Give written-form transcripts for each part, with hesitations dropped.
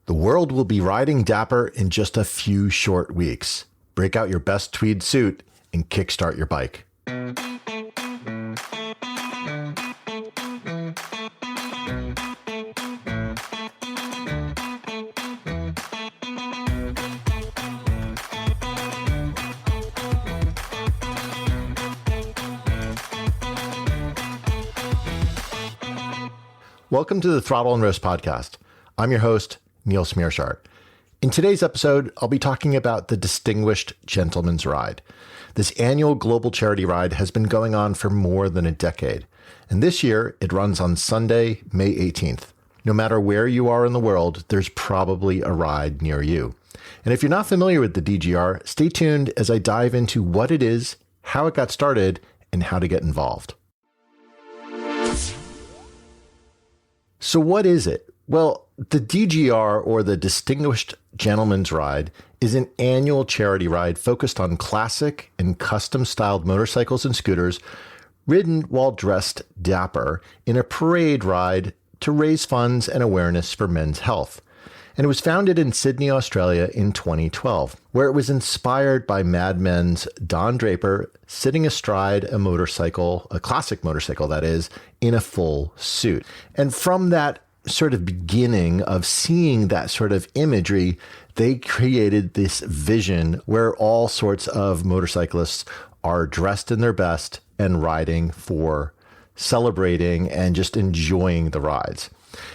The world will be riding dapper in just a few short weeks. Break out your best tweed suit and kickstart your bike. Welcome to the Throttle and Roast podcast. I'm your host, Neil Smearshart. In today's episode, I'll be talking about the Distinguished Gentleman's Ride. This annual global charity ride has been going on for more than a decade. And this year, it runs on Sunday, May 18th. No matter where you are in the world, there's probably a ride near you. And if you're not familiar with the DGR, stay tuned as I dive into what it is, how it got started, and how to get involved. So what is it? Well, the DGR, or the Distinguished Gentleman's Ride, is an annual charity ride focused on classic and custom-styled motorcycles and scooters ridden while dressed dapper in a parade ride to raise funds and awareness for men's health. And it was founded in Sydney, Australia in 2012, where it was inspired by Mad Men's Don Draper sitting astride a motorcycle, a classic motorcycle that is, in a full suit. And from that sort of beginning of seeing that sort of imagery, they created this vision where all sorts of motorcyclists are dressed in their best and riding for celebrating and just enjoying the rides.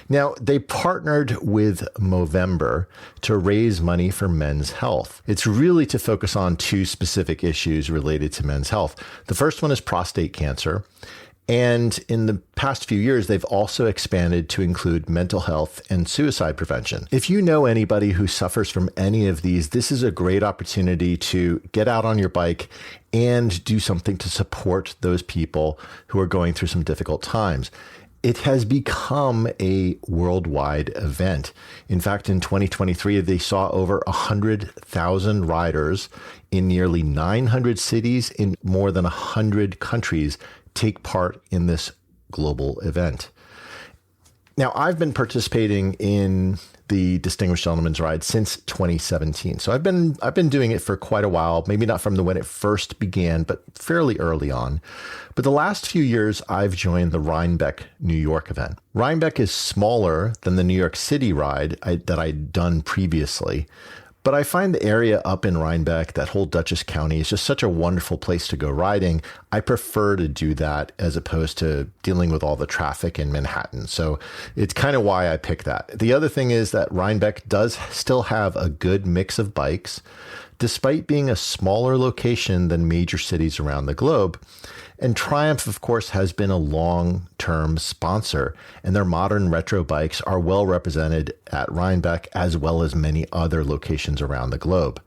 Now, they partnered with Movember to raise money for men's health. It's really to focus on two specific issues related to men's health. The first one is prostate cancer. And in the past few years, they've also expanded to include mental health and suicide prevention. If you know anybody who suffers from any of these, this is a great opportunity to get out on your bike and do something to support those people who are going through some difficult times. It has become a worldwide event. In fact, in 2023, they saw over 100,000 riders in nearly 900 cities in more than 100 countries take part in this global event. Now, I've been participating in the Distinguished Gentleman's Ride since 2017. So I've been doing it for quite a while, maybe not from when it first began, but fairly early on. But the last few years, I've joined the Rhinebeck, New York event. Rhinebeck is smaller than the New York City ride that I'd done previously. But I find the area up in Rhinebeck, that whole Dutchess County, is just such a wonderful place to go riding. I prefer to do that as opposed to dealing with all the traffic in Manhattan. So it's kind of why I picked that. The other thing is that Rhinebeck does still have a good mix of bikes, despite being a smaller location than major cities around the globe. And Triumph, of course, has been a long-term sponsor, and their modern retro bikes are well represented at Rhinebeck as well as many other locations around the globe.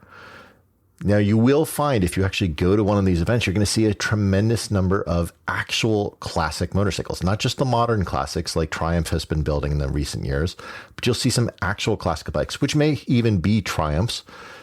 Now, you will find if you actually go to one of these events, you're going to see a tremendous number of actual classic motorcycles, not just the modern classics like Triumph has been building in the recent years, but you'll see some actual classic bikes, which may even be Triumphs.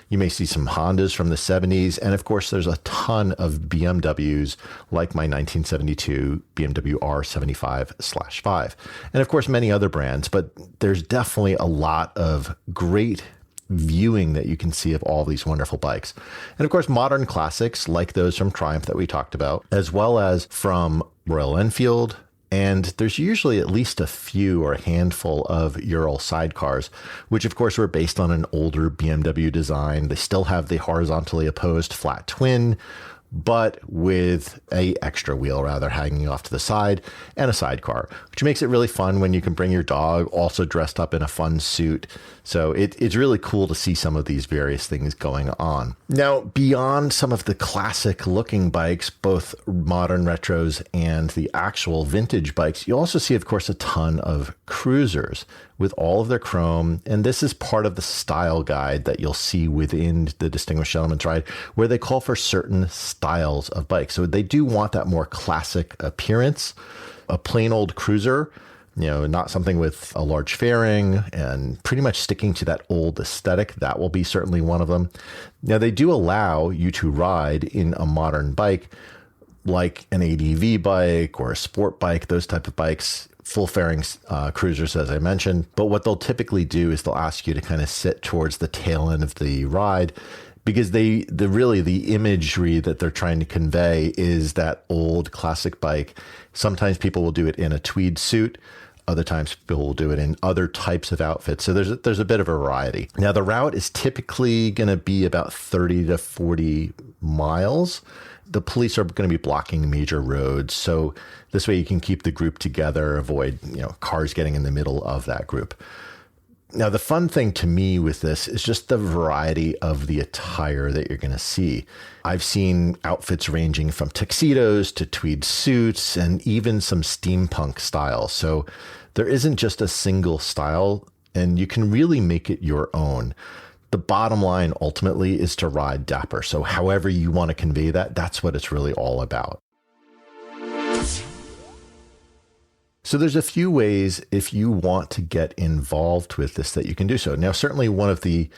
You may see some Hondas from the 70s. And of course, there's a ton of BMWs like my 1972 BMW R75/5. And of course, many other brands, but there's definitely a lot of great viewing that you can see of all these wonderful bikes. And of course, modern classics like those from Triumph that we talked about, as well as from Royal Enfield. And there's usually at least a few or a handful of Ural sidecars, which of course were based on an older BMW design. They still have the horizontally opposed flat twin, but with a extra wheel rather hanging off to the side and a sidecar, which makes it really fun when you can bring your dog also dressed up in a fun suit. So it's really cool to see some of these various things going on. Now, beyond some of the classic looking bikes, both modern retros and the actual vintage bikes, you also see, of course, a ton of cruisers with all of their chrome. And this is part of the style guide that you'll see within the Distinguished Gentleman's Ride, where they call for certain styles of bikes. So they do want that more classic appearance. A plain old cruiser, not something with a large fairing and pretty much sticking to that old aesthetic. That will be certainly one of them. Now, they do allow you to ride in a modern bike, like an ADV bike or a sport bike, those type of bikes, full fairing cruisers, as I mentioned. But what they'll typically do is they'll ask you to kind of sit towards the tail end of the ride, because the imagery that they're trying to convey is that old classic bike. Sometimes people will do it in a tweed suit. Other times people will do it in other types of outfits. So there's a bit of a variety. Now, the route is typically going to be about 30 to 40 miles. The police are going to be blocking major roads. So this way you can keep the group together, avoid, cars getting in the middle of that group. Now, the fun thing to me with this is just the variety of the attire that you're going to see. I've seen outfits ranging from tuxedos to tweed suits and even some steampunk styles. So there isn't just a single style, and you can really make it your own. The bottom line ultimately is to ride dapper. So however you want to convey that, that's what it's really all about. So there's a few ways if you want to get involved with this that you can do so. Now, certainly one of the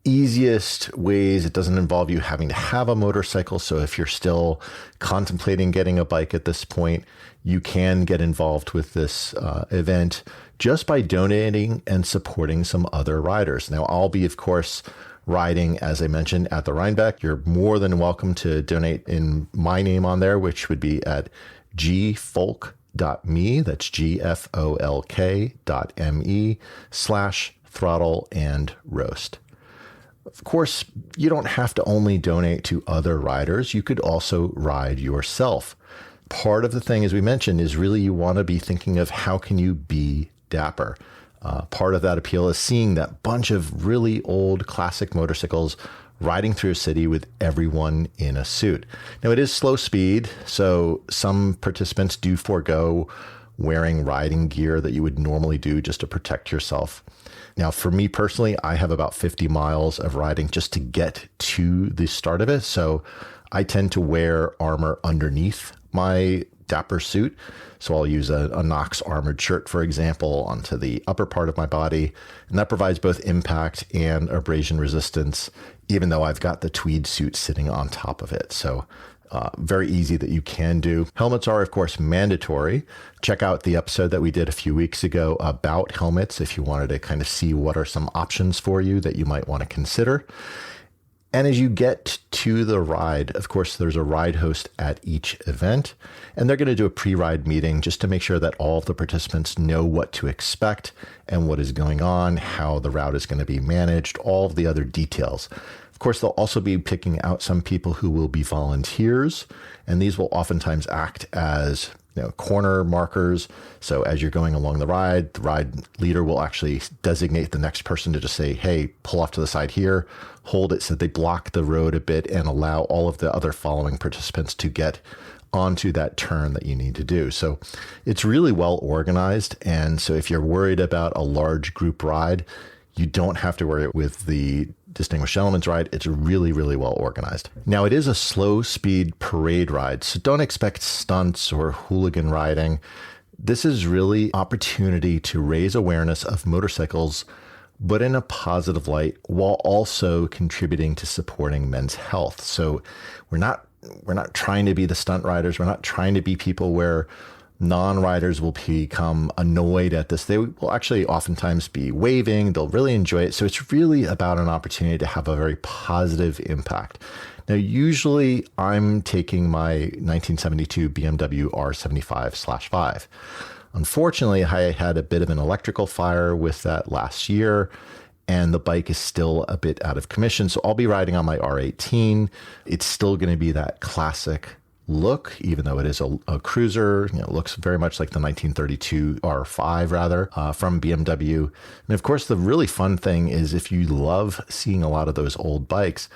easiest ways, it doesn't involve you having to have a motorcycle. So if you're still contemplating getting a bike at this point, you can get involved with this event just by donating and supporting some other riders. Now, I'll be, of course, riding, as I mentioned, at the Rhinebeck. You're more than welcome to donate in my name on there, which would be at gfolk.me. That's GFOLK.me/throttle and roast. Of course, you don't have to only donate to other riders. You could also ride yourself. Part of the thing, as we mentioned, is really you want to be thinking of how can you be dapper. Part of that appeal is seeing that bunch of really old classic motorcycles riding through a city with everyone in a suit. Now, it is slow speed, so some participants do forego wearing riding gear that you would normally do just to protect yourself. Now, for me personally, I have about 50 miles of riding just to get to the start of it. So I tend to wear armor underneath my dapper suit. So I'll use a Knox armored shirt, for example, onto the upper part of my body. And that provides both impact and abrasion resistance, even though I've got the tweed suit sitting on top of it. So very easy that you can do. Helmets are, of course, mandatory. Check out the episode that we did a few weeks ago about helmets if you wanted to kind of see what are some options for you that you might want to consider. And as you get to the ride, of course, there's a ride host at each event, and they're going to do a pre-ride meeting just to make sure that all of the participants know what to expect and what is going on, how the route is going to be managed, all of the other details. Of course, they'll also be picking out some people who will be volunteers, and these will oftentimes act as corner markers. So as you're going along the ride leader will actually designate the next person to just say, hey, pull off to the side here, hold it so they block the road a bit and allow all of the other following participants to get onto that turn that you need to do. So it's really well organized. And so if you're worried about a large group ride, you don't have to worry with the Distinguished Gentleman's Ride. It's really, really well organized. Now, it is a slow speed parade ride, so don't expect stunts or hooligan riding. This is really opportunity to raise awareness of motorcycles, but in a positive light, while also contributing to supporting men's health. So we're not trying to be the stunt riders. We're not trying to be people where non-riders will become annoyed at this. They will actually oftentimes be waving. They'll really enjoy it. So it's really about an opportunity to have a very positive impact. Now, usually I'm taking my 1972 BMW R75/5. Unfortunately, I had a bit of an electrical fire with that last year, and the bike is still a bit out of commission. So I'll be riding on my R18. It's still going to be that classic look, even though it is a cruiser. It looks very much like the 1932 R5 from BMW. And of course, the really fun thing is if you love seeing a lot of those old bikes,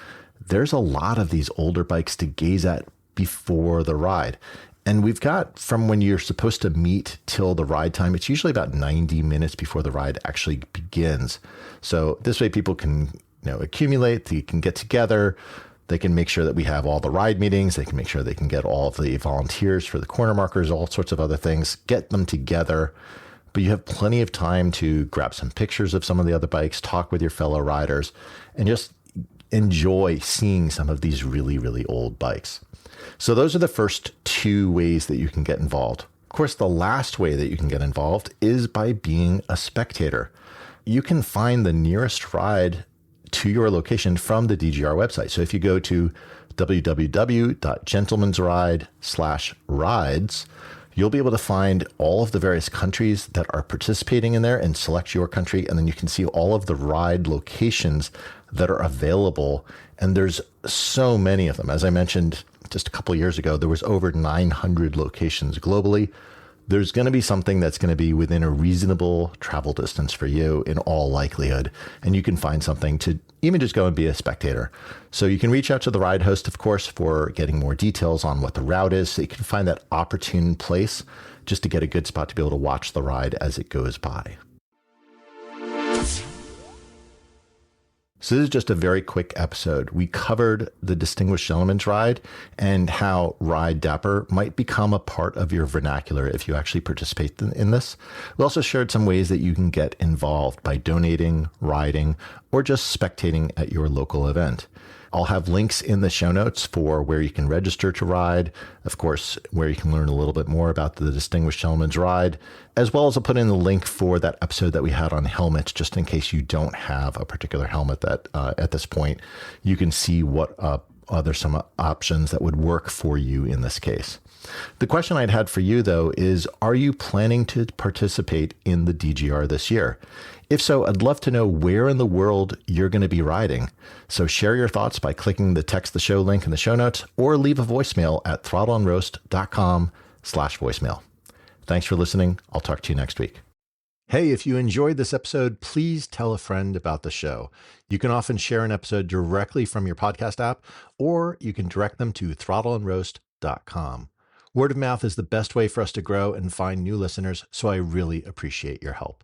there's a lot of these older bikes to gaze at before the ride. And we've got from when you're supposed to meet till the ride time, it's usually about 90 minutes before the ride actually begins. So this way people can accumulate, they can get together. They can make sure that we have all the ride meetings. They can make sure they can get all of the volunteers for the corner markers, all sorts of other things, get them together. But you have plenty of time to grab some pictures of some of the other bikes, talk with your fellow riders, and just enjoy seeing some of these really, really old bikes. So those are the first two ways that you can get involved. Of course, the last way that you can get involved is by being a spectator. You can find the nearest ride to your location from the DGR website. So if you go to www.gentlemansride/rides, you'll be able to find all of the various countries that are participating in there and select your country. And then you can see all of the ride locations that are available. And there's so many of them. As I mentioned just a couple of years ago, there was over 900 locations globally. There's going to be something that's going to be within a reasonable travel distance for you in all likelihood. And you can find something to even just go and be a spectator. So you can reach out to the ride host, of course, for getting more details on what the route is. So you can find that opportune place just to get a good spot to be able to watch the ride as it goes by. So this is just a very quick episode. We covered the Distinguished Gentleman's Ride and how Ride Dapper might become a part of your vernacular if you actually participate in this. We also shared some ways that you can get involved by donating, riding, or just spectating at your local event. I'll have links in the show notes for where you can register to ride, of course, where you can learn a little bit more about the Distinguished Gentleman's Ride, as well as I'll put in the link for that episode that we had on helmets, just in case you don't have a particular helmet that at this point, you can see what other some options that would work for you in this case. The question I'd had for you, though, is are you planning to participate in the DGR this year? If so, I'd love to know where in the world you're going to be riding. So share your thoughts by clicking the text the show link in the show notes or leave a voicemail at throttleandroast.com/voicemail. Thanks for listening. I'll talk to you next week. Hey, if you enjoyed this episode, please tell a friend about the show. You can often share an episode directly from your podcast app, or you can direct them to throttleandroast.com. Word of mouth is the best way for us to grow and find new listeners, so I really appreciate your help.